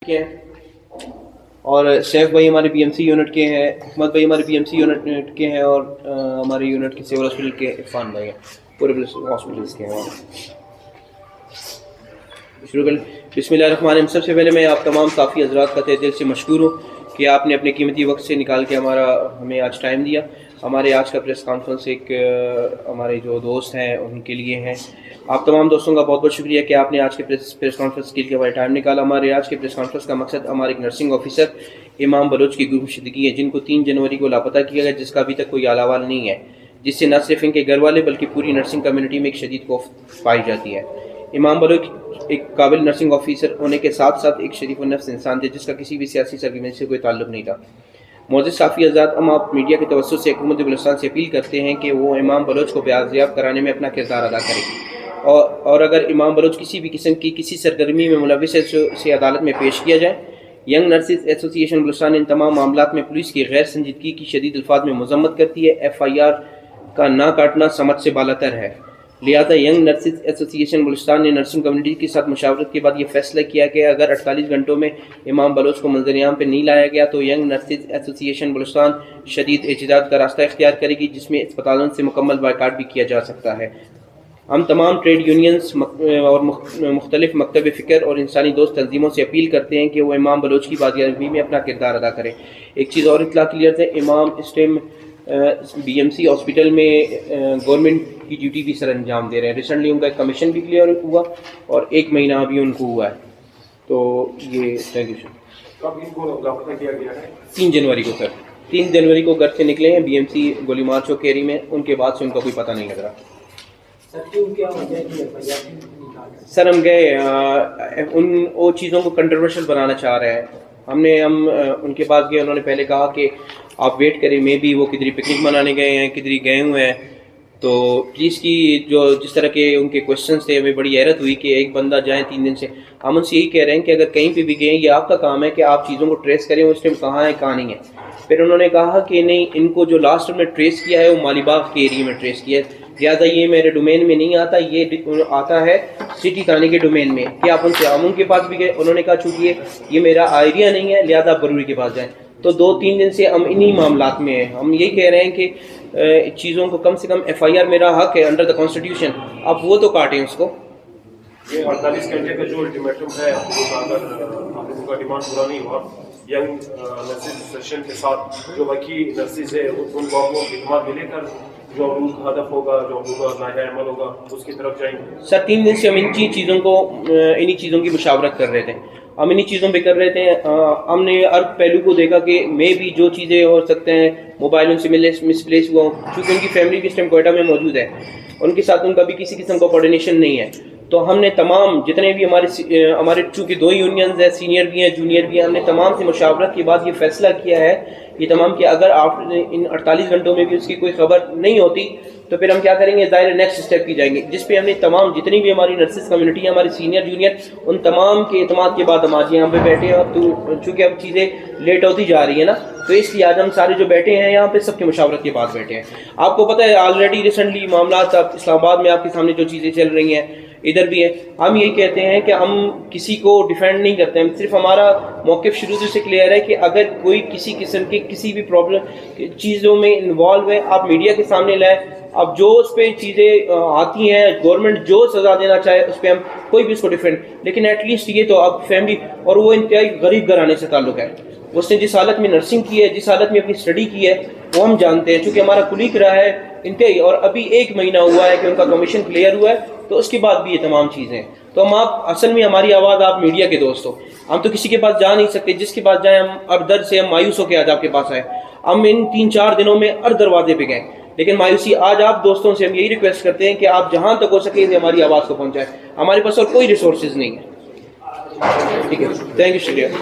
کے ہیں اور سیف بھائی ہمارے پی ایم سی یونٹ کے ہیں، احمد بھائی ہمارے پی ایم سی یونٹ کے ہیں، اور ہمارے یونٹ کے سول ہاسپٹل کے عرفان بھائی ہیں، پورے ہاسپٹلس کے ہیں۔ شروع کریں۔ بسم اللہ الرحمن الرحیم۔ سب سے پہلے میں آپ تمام کافی حضرات کا تہہ دل سے مشکور ہوں کہ آپ نے اپنے قیمتی وقت سے نکال کے ہمیں آج ٹائم دیا۔ ہمارے آج کا پریس کانفرنس ایک ہمارے جو دوست ہیں ان کے لیے ہیں۔ آپ تمام دوستوں کا بہت بہت شکریہ کہ آپ نے آج کے پریس کانفرنس کے لیے ہمارے ٹائم نکالا۔ ہمارے آج کے پریس کانفرنس کا مقصد ہمارے ایک نرسنگ آفیسر امام بلوچ کی گمشدگی ہے، جن کو 3 جنوری کو لاپتہ کیا گیا، جس کا ابھی تک کوئی آلا وال نہیں ہے، جس سے نہ صرف ان کے گھر والے بلکہ پوری نرسنگ کمیونٹی میں ایک شدید خوف پائی جاتی ہے۔ امام بلوچ ایک قابل نرسنگ آفیسر ہونے کے ساتھ ساتھ ایک شریف النفس انسان تھے، جس کا کسی بھی سیاسی سرگرمی سے کوئی تعلق نہیں تھا۔ معزز صحافی حضرات، ہم آپ میڈیا کے توسط سے حکومت بلوچستان سے اپیل کرتے ہیں کہ وہ امام بلوچ کو بازیاب کرانے میں اپنا کردار ادا کریں، اور اگر امام بلوچ کسی بھی قسم کی کسی سرگرمی میں ملوث ہے اسے عدالت میں پیش کیا جائے۔ ینگ نرسز ایسوسی ایشن بلوچستان ان تمام معاملات میں پولیس کی غیر سنجیدگی کی شدید الفاظ میں مذمت کرتی ہے۔ FIR کا نہ کاٹنا سمجھ سے بالاتر ہے، لہذا ینگ نرسز ایسوسی ایشن بلوچستان نے نرسنگ کمیونٹی کے ساتھ مشاورت کے بعد یہ فیصلہ کیا کہ اگر 48 گھنٹوں میں امام بلوچ کو منظر عام پہ نہیں لایا گیا تو ینگ نرسز ایسوسی ایشن بلوچستان شدید احتجاج کا راستہ اختیار کرے گی، جس میں اسپتالوں سے مکمل بائیکاٹ بھی کیا جا سکتا ہے۔ ہم تمام ٹریڈ یونینز اور مختلف مکتب فکر اور انسانی دوست تنظیموں سے اپیل کرتے ہیں کہ وہ امام بلوچ کی بازیابی میں اپنا کردار ادا کریں۔ ایک چیز اور اطلاع کلیئر ہے، امام اس ٹائم BMC ہاسپٹل میں گورنمنٹ کی ڈیوٹی بھی سر انجام دے رہے ہیں۔ ریسنٹلی ان کا ایک کمیشن بھی کلیئر ہوا اور 1 مہینہ ابھی ان کو ہوا ہے۔ تو یہ تھینک یو سر۔ کب ان کو لاپتہ کیا گیا ہے؟ 3 جنوری کو سر، 3 جنوری کو گھر سے نکلے ہیں BMC گولی مار چوک ایری میں، ان کے بعد سے ان کا کوئی پتہ نہیں لگ رہا۔ سر ہم گئے وہ چیزوں کو کنٹروورشل بنانا چاہ رہے ہیں، ہم ان کے پاس گئے، انہوں نے پہلے کہا کہ آپ ویٹ کریں، میں بھی وہ کدھری پکنک منانے گئے ہیں، کدھری گئے ہوئے ہیں۔ تو پولیس کی جس طرح کے ان کے کوشچنس تھے، ہمیں بڑی حیرت ہوئی کہ ایک بندہ جائیں 3 دن سے۔ ہم ان سے یہی کہہ رہے ہیں کہ اگر کہیں پہ بھی گئے، یہ آپ کا کام ہے کہ آپ چیزوں کو ٹریس کریں، اس ٹائم کہاں ہے کہاں نہیں ہے۔ پھر انہوں نے کہا کہ نہیں، ان کو جو لاسٹ میں ٹریس کیا ہے وہ مالی باغ کے ایریے میں ٹریس کیا ہے، لہٰذا یہ میرے ڈومین میں نہیں آتا، یہ آتا ہے سٹی تھانے کے ڈومین میں۔ کہ آپ ان سے ہم ان کے پاس بھی گئے، انہوں نے کہا چونکہ یہ میرا ایریا نہیں ہے لہٰذا بروری کے پاس جائیں۔ تو 2-3 دن سے ہم انہی معاملات میں ہیں۔ ہم یہی کہہ رہے ہیں کہ چیزوں کو کم سے کم FIR میرا حق ہے انڈر دا کانسٹیٹیوشن، آپ وہ تو کاٹیں اس کو۔ یہ 48 گھنٹے کا جو الٹیمیٹم ہے، اگر آپ لوگوں کا ڈیمانڈ پورا نہیں ہوا، ینگ نرسز سیشن کے ساتھ جو باقی نرسز ہیں ان کو اعتماد ملے کر جو ہم لوگ کا ہدف ہوگا، جو ہم لوگ کا نائب عمل ہوگا، اس کی طرف جائیں گے۔ سر 3 دن سے ہم انہی چیزوں کی مشاورت کر رہے تھے، ہم انہی چیزوں پہ کر رہے تھے۔ ہم نے ہر پہلو کو دیکھا کہ میں بھی جو چیزیں ہو سکتے ہیں موبائل ان سے مس پلیس ہوا ہوں، چونکہ ان کی فیملی بھی اس ٹائم کوئٹہ میں موجود ہے، ان کے ساتھ ان کا بھی کسی قسم کا کوآرڈینیشن نہیں ہے۔ تو ہم نے تمام جتنے بھی ہمارے چونکہ 2 یونینز ہیں، سینئر بھی ہیں جونیئر بھی ہیں، ہم نے تمام سے مشاورت کے بعد یہ فیصلہ کیا ہے یہ تمام کہ اگر آپ ان 48 گھنٹوں میں بھی اس کی کوئی خبر نہیں ہوتی تو پھر ہم کیا کریں گے، ظاہر نیکسٹ اسٹیپ کی جائیں گے، جس پہ ہم نے تمام جتنی بھی ہماری نرسز کمیونٹی ہے، ہمارے سینئر جونیئر، ان تمام کے اعتماد کے بعد ہم آج یہاں پہ بیٹھے ہیں۔ اب تو چونکہ اب چیزیں لیٹ ہوتی جا رہی ہیں نا، تو اس لیے آج ہم سارے جو بیٹھے ہیں یہاں پہ سب کی مشاورت کے بعد بیٹھے ہیں۔ آپ کو پتہ ہے آلریڈی ریسنٹلی معاملات اسلام آباد میں آپ کے سامنے جو چیزیں چل رہی ہیں ادھر بھی ہے۔ ہم یہی کہتے ہیں کہ ہم کسی کو ڈیفینڈ نہیں کرتے ہیں، صرف ہمارا موقف شروع سے کلیئر ہے کہ اگر کوئی کسی قسم کی کسی بھی پرابلم چیزوں میں انوالو ہے، آپ میڈیا کے سامنے لائیں، اب جو اس پہ چیزیں آتی ہیں، گورنمنٹ جو سزا دینا چاہے اس پہ ہم کوئی بھی اس کو ڈیفینڈ، لیکن ایٹ لیسٹ یہ تو اب فیملی، اور وہ انتہائی غریب گھرانے سے تعلق ہے، اس نے جس حالت میں نرسنگ کی ہے، جس حالت میں اپنی اسٹڈی کی ہے وہ ہم جانتے ہیں، چونکہ ہمارا کلیگ رہا ہے انتہائی، اور ابھی 1 مہینہ ہوا ہے کہ ان کا کمیشن کلیئر ہوا ہے، تو اس کے بعد بھی یہ تمام چیزیں۔ تو ہم اصل میں ہماری آواز آپ میڈیا کے دوست ہو، ہم تو کسی کے پاس جا نہیں سکتے، جس کے پاس جائیں ہم اب درد سے ہم مایوس ہو کے آج آپ کے پاس آئے۔ ہم ان 3-4 دنوں میں ہر دروازے پہ گئے، لیکن مایوسی آج آپ دوستوں سے ہم یہی ریکویسٹ کرتے ہیں کہ آپ جہاں تک ہو سکے ہماری آواز کو پہنچائیں، ہمارے پاس اور کوئی ریسورسز نہیں ہے۔ ٹھیک ہے، تھینک یو، شکریہ۔